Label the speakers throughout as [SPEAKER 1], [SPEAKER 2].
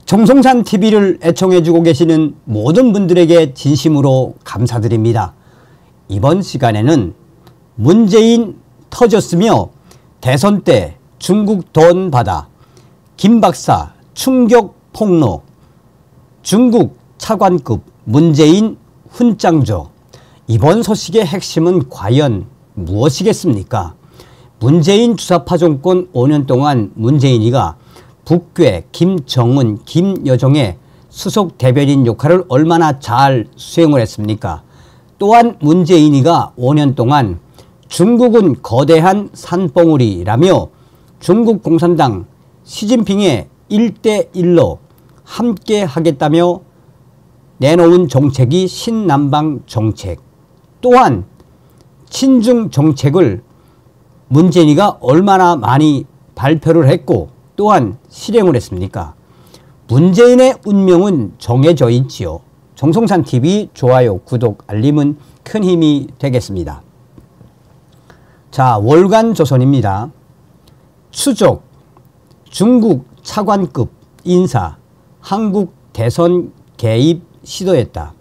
[SPEAKER 1] 정성산 TV를 애청해주고 계시는 모든 분들에게 진심으로 감사드립니다. 이번 시간에는 문재인 터졌으며 대선 때 중국 돈 받아 김 박사 충격 폭로, 중국 차관급 문재인 훈장조. 이번 소식의 핵심은 과연 무엇이겠습니까? 문재인 주사파 정권 5년 동안 문재인이가 북괴, 김정은, 김여정의 수석 대변인 역할을 얼마나 잘 수행을 했습니까? 또한 문재인이가 5년 동안 중국은 거대한 산봉우리라며 중국 공산당 시진핑의 1대1로 함께 하겠다며 내놓은 정책이 신남방 정책, 또한 친중 정책을 문재인이가 얼마나 많이 발표를 했고 또한 실행을 했습니까? 문재인의 운명은 정해져 있지요. 정성산TV 좋아요, 구독, 알림은 큰 힘이 되겠습니다. 자, 월간조선입니다. 추적, 중국 차관급 인사, 한국 대선 개입 시도했다.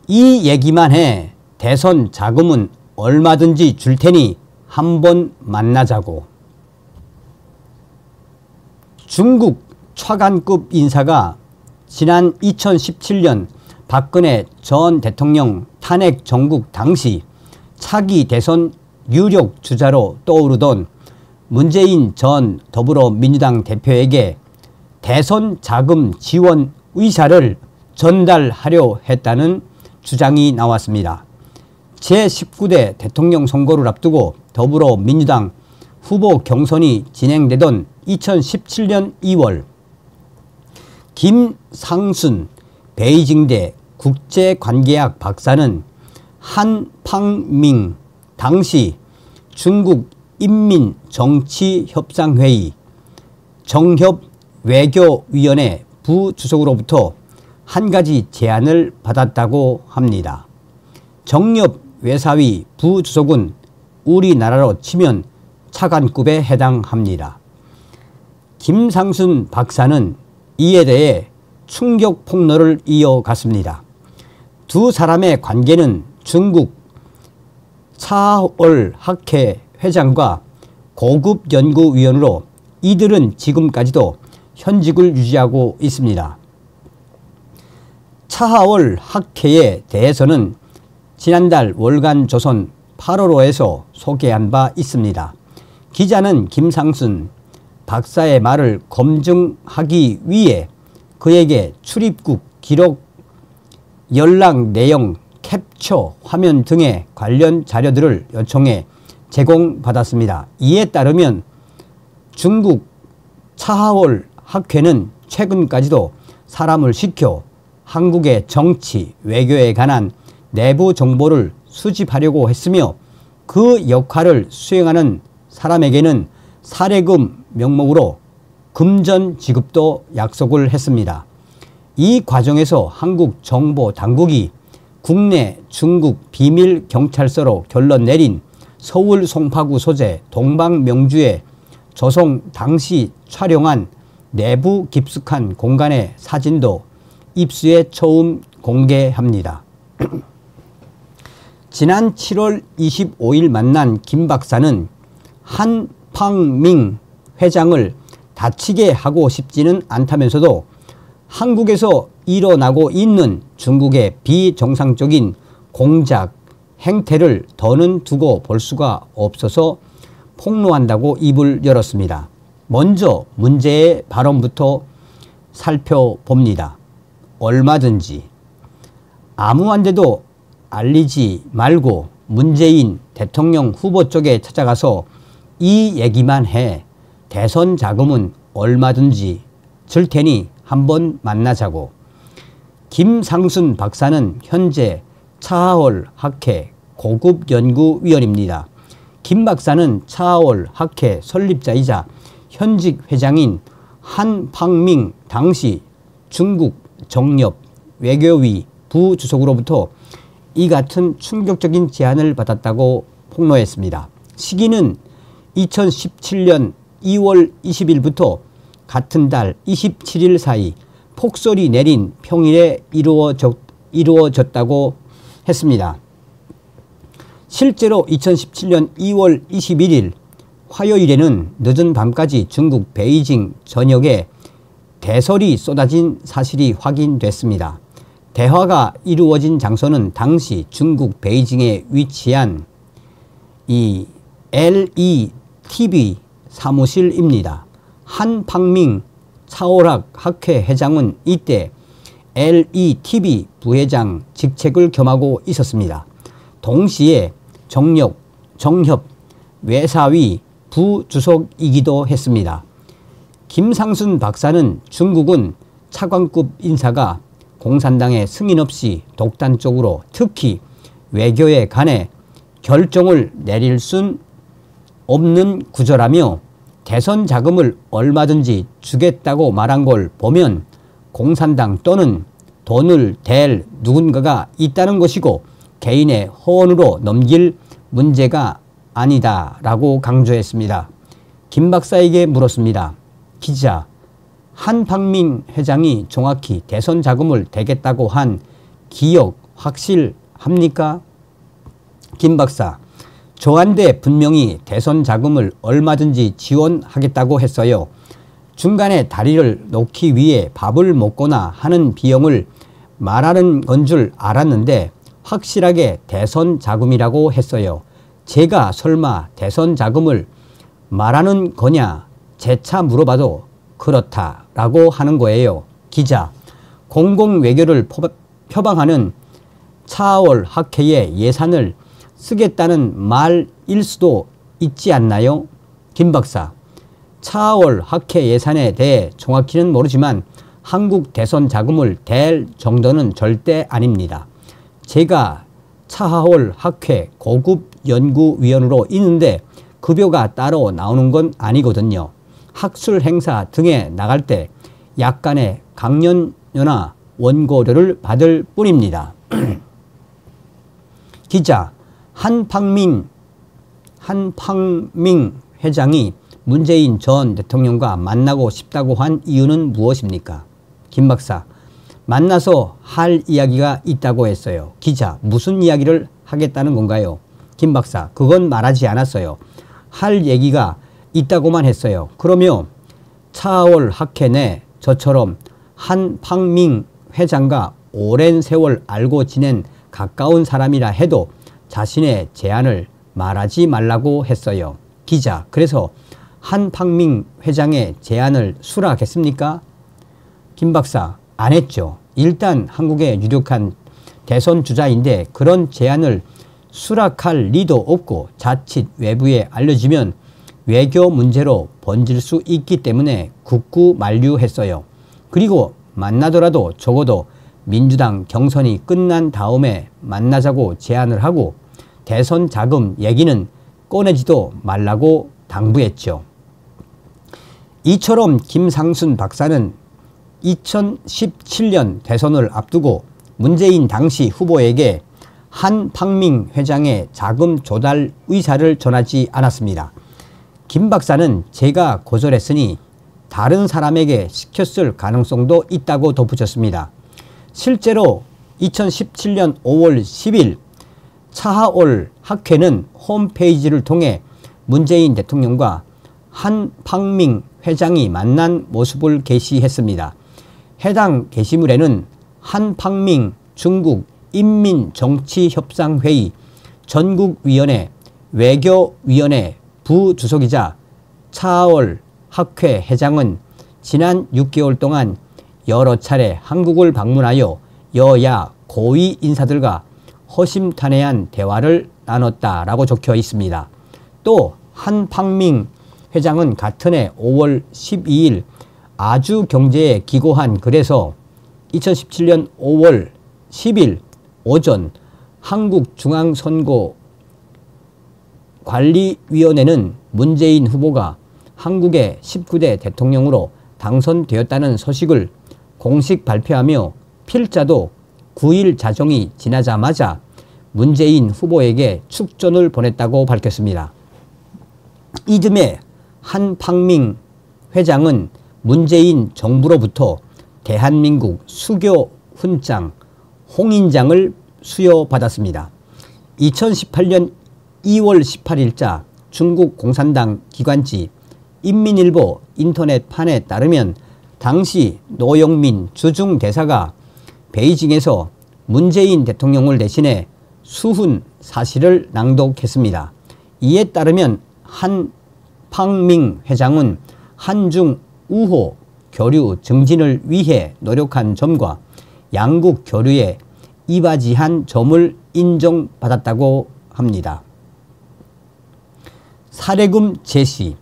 [SPEAKER 1] 이 얘기만 해 대선 자금은 얼마든지 줄 테니 한번 만나자고. 중국 차관급 인사가 지난 2017년 박근혜 전 대통령 탄핵 정국 당시 차기 대선 유력 주자로 떠오르던 문재인 전 더불어민주당 대표에게 대선 자금 지원 의사를 전달하려 했다는 주장이 나왔습니다. 제19대 대통령 선거를 앞두고 더불어민주당 후보 경선이 진행되던 2017년 2월 김상순 베이징대 국제관계학 박사는 한팡밍 당시 중국 인민정치협상회의 정협외교위원회 부주석으로부터 한 가지 제안을 받았다고 합니다. 정협외사위 부주석은 우리나라로 치면 차관급에 해당합니다. 김상순 박사는 이에 대해 충격 폭로를 이어갔습니다. 두 사람의 관계는 중국 차월 학회 회장과 고급 연구위원으로 이들은 지금까지도 현직을 유지하고 있습니다. 차하월 학회에 대해서는 지난달 월간조선 8월호에서 소개한 바 있습니다. 기자는 김상순 박사의 말을 검증하기 위해 그에게 출입국 기록, 연락 내용, 캡처 화면 등의 관련 자료들을 요청해 제공받았습니다. 이에 따르면 중국 차하월 학회는 최근까지도 사람을 시켜 한국의 정치, 외교에 관한 내부 정보를 수집하려고 했으며 그 역할을 수행하는 사람에게는 사례금 명목으로 금전 지급도 약속을 했습니다. 이 과정에서 한국 정보 당국이 국내 중국 비밀 경찰서로 결론 내린 서울 송파구 소재 동방명주에 조성 당시 촬영한 내부 깊숙한 공간의 사진도 입수에 처음 공개합니다. 지난 7월 25일 만난 김 박사는 한팡밍 회장을 다치게 하고 싶지는 않다면서도 한국에서 일어나고 있는 중국의 비정상적인 공작 행태를 더는 두고 볼 수가 없어서 폭로한다고 입을 열었습니다. 먼저 문제의 발언부터 살펴봅니다. 얼마든지 아무한테도 알리지 말고 문재인 대통령 후보 쪽에 찾아가서 이 얘기만 해 대선 자금은 얼마든지 줄 테니 한번 만나자고. 김상순 박사는 현재 차하월 학회 고급연구위원입니다. 김 박사는 차하월 학회 설립자이자 현직 회장인 한팡밍 당시 중국 정협 외교위 부주석으로부터 이 같은 충격적인 제안을 받았다고 폭로했습니다. 시기는 2017년 2월 20일부터 같은 달 27일 사이 폭설이 내린 평일에 이루어졌다고 했습니다. 실제로 2017년 2월 21일 화요일에는 늦은 밤까지 중국 베이징 전역에 대설이 쏟아진 사실이 확인됐습니다. 대화가 이루어진 장소는 당시 중국 베이징에 위치한 이 LETV 사무실입니다. 한팡밍 차오락 학회 회장은 이때 LETV 부회장 직책을 겸하고 있었습니다. 동시에 정협 외사위 부주석이기도 했습니다. 김상순 박사는 중국은 차관급 인사가 공산당의 승인 없이 독단적으로 특히 외교에 관해 결정을 내릴 순 없는 구조라며 대선 자금을 얼마든지 주겠다고 말한 걸 보면 공산당 또는 돈을 댈 누군가가 있다는 것이고 개인의 허언으로 넘길 문제가 아니다라고 강조했습니다. 김 박사에게 물었습니다. 기자, 한팡밍 회장이 정확히 대선 자금을 대겠다고 한 기억 확실합니까? 김 박사, 저한테 분명히 대선 자금을 얼마든지 지원하겠다고 했어요. 중간에 다리를 놓기 위해 밥을 먹거나 하는 비용을 말하는 건 줄 알았는데 확실하게 대선 자금이라고 했어요. 제가 설마 대선 자금을 말하는 거냐 재차 물어봐도 그렇다라고 하는 거예요. 기자, 공공외교를 표방하는 차월 학회의 예산을 쓰겠다는 말일 수도 있지 않나요? 김 박사, 차월 학회 예산에 대해 정확히는 모르지만 한국 대선 자금을 댈 정도는 절대 아닙니다. 제가 차월 학회 고급 연구위원으로 있는데 급여가 따로 나오는 건 아니거든요. 학술 행사 등에 나갈 때 약간의 강연료나 원고료를 받을 뿐입니다. 기자, 한팡밍 회장이 문재인 전 대통령과 만나고 싶다고 한 이유는 무엇입니까? 김 박사, 만나서 할 이야기가 있다고 했어요. 기자, 무슨 이야기를 하겠다는 건가요? 김 박사, 그건 말하지 않았어요. 할 얘기가 있다고만 했어요. 그러면 차월 학회 내 저처럼 한팡밍 회장과 오랜 세월 알고 지낸 가까운 사람이라 해도 자신의 제안을 말하지 말라고 했어요. 기자, 그래서 한팡밍 회장의 제안을 수락했습니까? 김 박사, 안 했죠. 일단 한국의 유력한 대선 주자인데 그런 제안을 수락할 리도 없고 자칫 외부에 알려지면 외교 문제로 번질 수 있기 때문에 굳고 만류했어요. 그리고 만나더라도 적어도 민주당 경선이 끝난 다음에 만나자고 제안을 하고 대선 자금 얘기는 꺼내지도 말라고 당부했죠. 이처럼 김상순 박사는 2017년 대선을 앞두고 문재인 당시 후보에게 한팡밍 회장의 자금 조달 의사를 전하지 않았습니다. 김 박사는 제가 거절했으니 다른 사람에게 시켰을 가능성도 있다고 덧붙였습니다. 실제로 2017년 5월 10일 차하올 학회는 홈페이지를 통해 문재인 대통령과 한팡밍 회장이 만난 모습을 게시했습니다. 해당 게시물에는 한팡밍 중국 인민정치협상회의 전국위원회 외교위원회 부주석이자 차월 학회 회장은 지난 6개월 동안 여러 차례 한국을 방문하여 여야 고위 인사들과 허심탄회한 대화를 나눴다라고 적혀 있습니다. 또 한팡밍 회장은 같은 해 5월 12일 아주경제에 기고한 글에서 2017년 5월 10일 오전 한국중앙선거관리위원회는 문재인 후보가 한국의 19대 대통령으로 당선되었다는 소식을 공식 발표하며 필자도 9일 자정이 지나자마자 문재인 후보에게 축전을 보냈다고 밝혔습니다. 이듬해 한팡밍 회장은 문재인 정부로부터 대한민국 수교 훈장 홍인장을 수여받았습니다. 2018년 2월 18일자 중국 공산당 기관지 인민일보 인터넷판에 따르면 당시 노영민 주중대사가 베이징에서 문재인 대통령을 대신해 수훈 사실을 낭독했습니다. 이에 따르면 한팡밍 회장은 한중 우호 교류 증진을 위해 노력한 점과 양국 교류에 이바지한 점을 인정받았다고 합니다. 사례금 제시.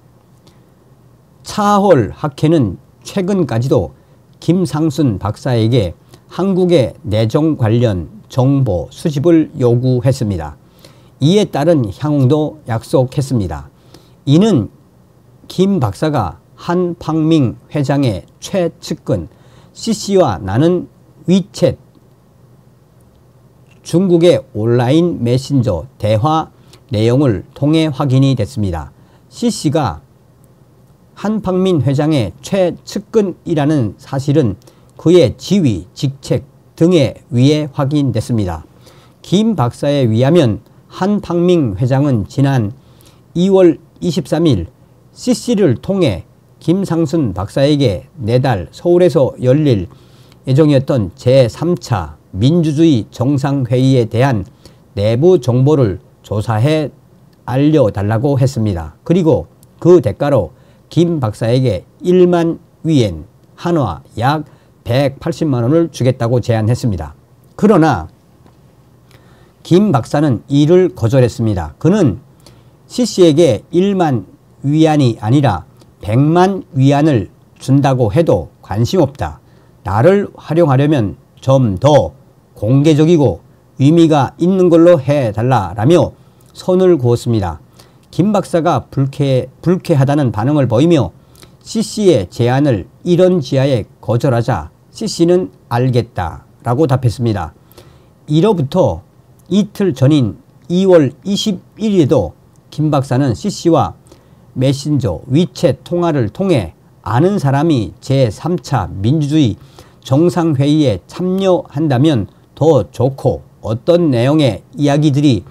[SPEAKER 1] 차하홀 학회는 최근까지도 김상순 박사에게 한국의 내정 관련 정보 수집을 요구했습니다. 이에 따른 향응도 약속했습니다. 이는 김 박사가 한팡밍 회장의 최측근 CC와 나눈 위챗 중국의 온라인 메신저 대화 내용을 통해 확인이 됐습니다. CC가 한팡민 회장의 최측근이라는 사실은 그의 지위, 직책 등에 의해 확인됐습니다. 김 박사에 의하면 한팡민 회장은 지난 2월 23일 CC를 통해 김상순 박사에게 내달 서울에서 열릴 예정이었던 제3차 민주주의 정상회의에 대한 내부 정보를 조사해 알려달라고 했습니다. 그리고 그 대가로 김 박사에게 1만 위엔, 한화 약 180만 원을 주겠다고 제안했습니다. 그러나 김 박사는 이를 거절했습니다. 그는 CC에게 1만 위안이 아니라 100만 위안을 준다고 해도 관심 없다. 나를 활용하려면 좀 더 공개적이고 의미가 있는 걸로 해달라라며 선을 그었습니다. 김 박사가 불쾌하다는 반응을 보이며 CC의 제안을 이런 지하에 거절하자 CC는 알겠다라고 답했습니다. 이로부터 이틀 전인 2월 21일에도 김 박사는 CC와 메신저 위챗 통화를 통해 아는 사람이 제3차 민주주의 정상회의에 참여한다면 더 좋고 어떤 내용의 이야기들이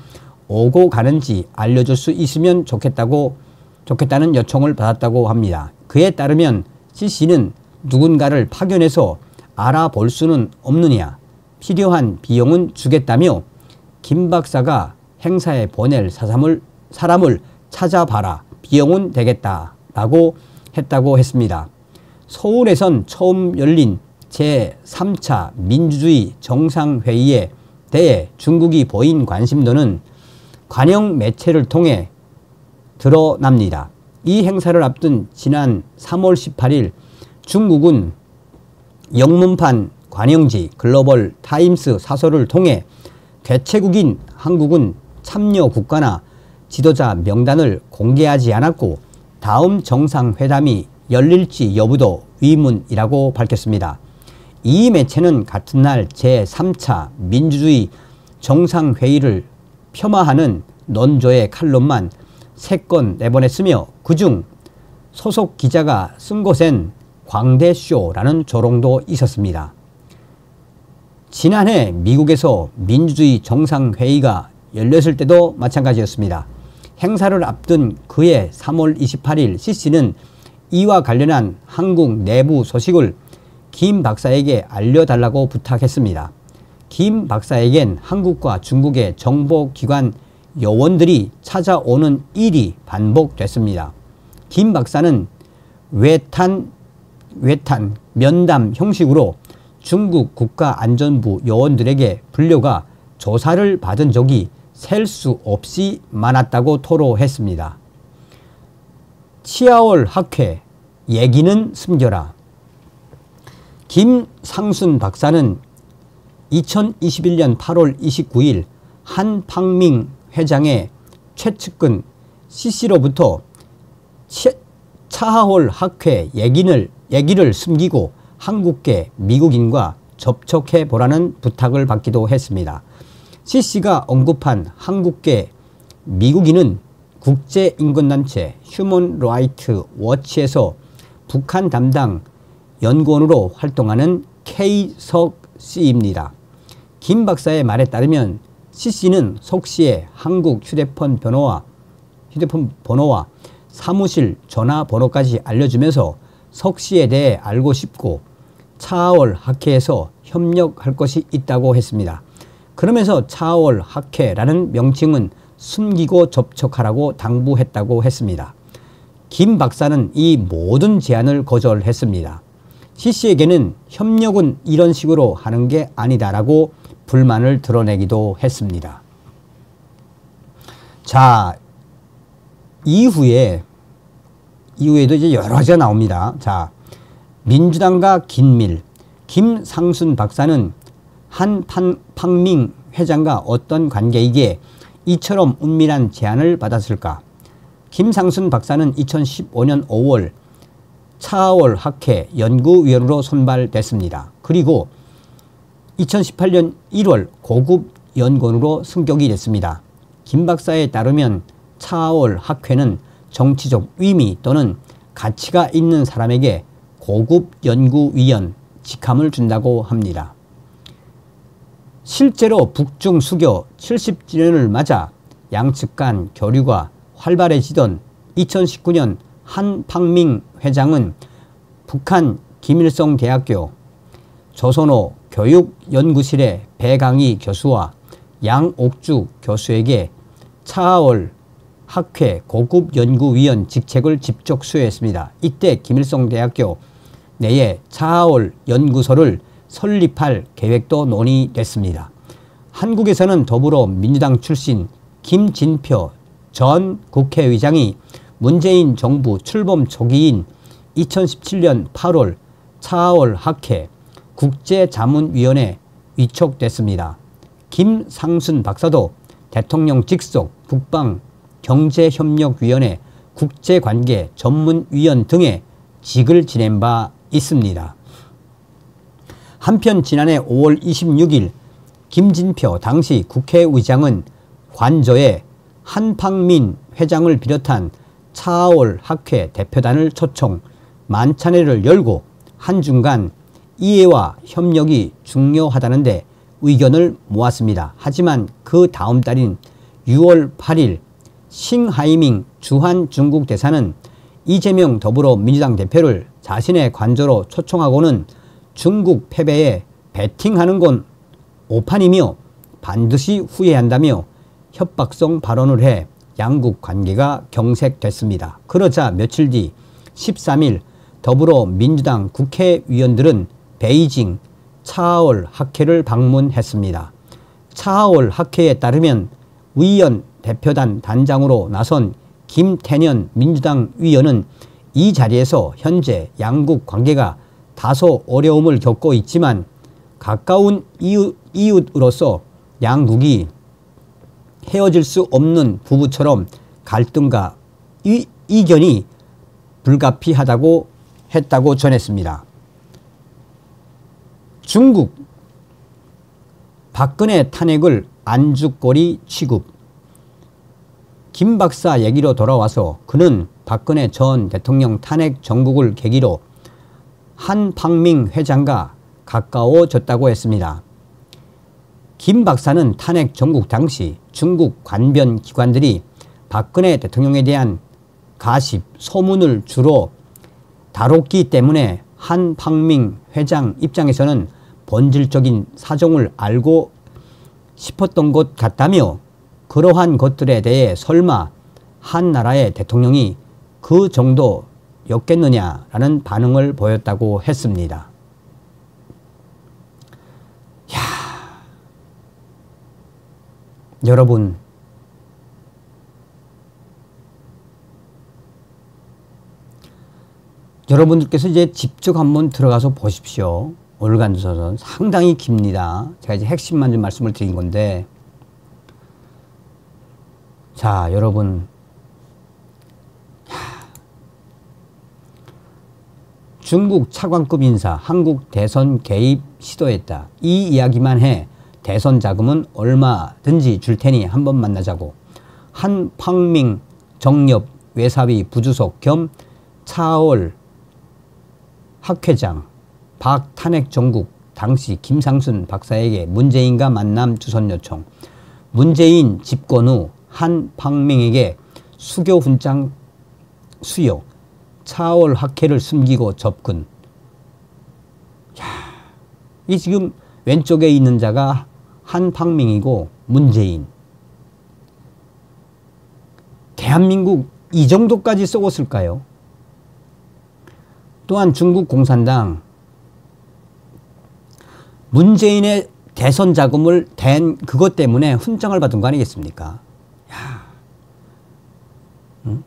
[SPEAKER 1] 오고 가는지 알려줄 수 있으면 좋겠다는 요청을 받았다고 합니다. 그에 따르면 CC는 누군가를 파견해서 알아볼 수는 없느냐, 필요한 비용은 주겠다며 김 박사가 행사에 보낼 사람을 찾아봐라, 비용은 되겠다라고 했다고 했습니다. 서울에선 처음 열린 제3차 민주주의 정상회의에 대해 중국이 보인 관심도는 관영 매체를 통해 드러납니다. 이 행사를 앞둔 지난 3월 18일 중국은 영문판 관영지 글로벌 타임스 사설을 통해 개최국인 한국은 참여 국가나 지도자 명단을 공개하지 않았고 다음 정상회담이 열릴지 여부도 의문이라고 밝혔습니다. 이 매체는 같은 날 제3차 민주주의 정상회의를 폄하하는 논조의 칼럼만 3건 내보냈으며 그중 소속 기자가 쓴 곳엔 광대쇼라는 조롱도 있었습니다. 지난해 미국에서 민주주의 정상회의가 열렸을 때도 마찬가지였습니다. 행사를 앞둔 그해 3월 28일 CC는 이와 관련한 한국 내부 소식을 김 박사에게 알려달라고 부탁했습니다. 김 박사에겐 한국과 중국의 정보기관 요원들이 찾아오는 일이 반복됐습니다. 김 박사는 외탄 면담 형식으로 중국 국가안전부 요원들에게 불려가 조사를 받은 적이 셀 수 없이 많았다고 토로했습니다. 치아올 학회 얘기는 숨겨라. 김상순 박사는 2021년 8월 29일 한팡밍 회장의 최측근 CC로부터 차하홀 학회 얘기를 숨기고 한국계 미국인과 접촉해 보라는 부탁을 받기도 했습니다. CC가 언급한 한국계 미국인은 국제인권단체 휴먼 라이트 워치에서 북한 담당 연구원으로 활동하는 K석 씨입니다. 김 박사의 말에 따르면 C 씨는 석 씨의 한국 휴대폰 번호와 사무실 전화번호까지 알려주면서 석 씨에 대해 알고 싶고 차하월 학회에서 협력할 것이 있다고 했습니다. 그러면서 차하월 학회라는 명칭은 숨기고 접촉하라고 당부했다고 했습니다. 김 박사는 이 모든 제안을 거절했습니다. C 씨에게는 협력은 이런 식으로 하는 게 아니다라고 불만을 드러내기도 했습니다. 자, 이후에도 이제 여러 가지가 나옵니다. 자, 민주당과 긴밀, 김상순 박사는 한팡밍 회장과 어떤 관계이기에 이처럼 은밀한 제안을 받았을까? 김상순 박사는 2015년 5월 차하월 학회 연구위원으로 선발됐습니다. 그리고 2018년 1월 고급 연구원으로 승격이 됐습니다. 김 박사에 따르면 차하월 학회는 정치적 의미 또는 가치가 있는 사람에게 고급 연구위원 직함을 준다고 합니다. 실제로 북중 수교 70주년을 맞아 양측 간 교류가 활발해지던 2019년 한팡밍 회장은 북한 김일성대학교 조선호 교육연구실의 배강희 교수와 양옥주 교수에게 차하월 학회 고급연구위원 직책을 직접 수여했습니다. 이때 김일성대학교 내에 차하월 연구소를 설립할 계획도 논의됐습니다. 한국에서는 더불어민주당 출신 김진표 전 국회의장이 문재인 정부 출범 초기인 2017년 8월 차하월 학회 국제자문위원회 위촉됐습니다. 김상순 박사도 대통령 직속 북방경제협력위원회 국제관계 전문위원 등의 직을 지낸 바 있습니다. 한편 지난해 5월 26일 김진표 당시 국회의장은 관저에 한팡민 회장을 비롯한 차하월 학회 대표단을 초청 만찬회를 열고 한중간 이해와 협력이 중요하다는데 의견을 모았습니다. 하지만 그 다음 달인 6월 8일 싱하이밍 주한 중국 대사는 이재명 더불어민주당 대표를 자신의 관저로 초청하고는 중국 패배에 배팅하는 건 오판이며 반드시 후회한다며 협박성 발언을 해 양국 관계가 경색됐습니다. 그러자 며칠 뒤 13일 더불어민주당 국회의원들은 베이징 차하월 학회를 방문했습니다. 차하월 학회에 따르면 위원 대표단 단장으로 나선 김태년 민주당 위원은 이 자리에서 현재 양국 관계가 다소 어려움을 겪고 있지만 가까운 이웃으로서 양국이 헤어질 수 없는 부부처럼 갈등과 이견이 불가피하다고 했다고 전했습니다. 중국 박근혜 탄핵을 안주거리 취급. 김 박사 얘기로 돌아와서 그는 박근혜 전 대통령 탄핵 정국을 계기로 한팡밍 회장과 가까워졌다고 했습니다. 김 박사는 탄핵 정국 당시 중국 관변 기관들이 박근혜 대통령에 대한 가십, 소문을 주로 다뤘기 때문에 한팡밍 회장 입장에서는 본질적인 사정을 알고 싶었던 것 같다며 그러한 것들에 대해 설마 한 나라의 대통령이 그 정도였겠느냐라는 반응을 보였다고 했습니다. 여러분, 여러분들께서 이제 직접 한번 들어가서 보십시오. 오늘간 조선 상당히 깁니다. 제가 이제 핵심만 좀 말씀을 드린 건데, 자, 여러분, 중국 차관급 인사 한국 대선 개입 시도했다. 이 이야기만 해 대선 자금은 얼마든지 줄 테니 한번 만나자고. 한팡밍 정엽 외사위 부주석 겸 차하월 학회장 박탄핵 정국 당시 김상순 박사에게 문재인과 만남 주선 요청. 문재인 집권 후 한팡맹에게 수교 훈장 수여. 차월 학회를 숨기고 접근. 야, 이 지금 왼쪽에 있는 자가 한팡맹이고 문재인. 대한민국 이 정도까지 썩었을까요? 또한 중국 공산당 문재인의 대선 자금을 댄 그것 때문에 훈장을 받은 거 아니겠습니까? 야, 응?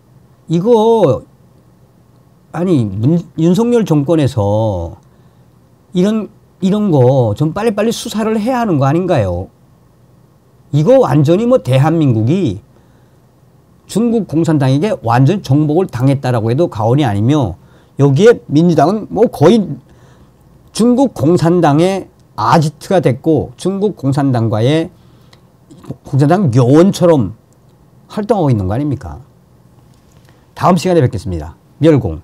[SPEAKER 1] 이거 아니 윤석열 정권에서 이런 거 좀 빨리빨리 수사를 해야 하는 거 아닌가요? 이거 완전히 뭐 대한민국이 중국 공산당에게 완전 정복을 당했다라고 해도 과언이 아니며 여기에 민주당은 뭐 거의 중국 공산당의 아지트가 됐고 중국 공산당 요원처럼 활동하고 있는 거 아닙니까? 다음 시간에 뵙겠습니다. 멸공.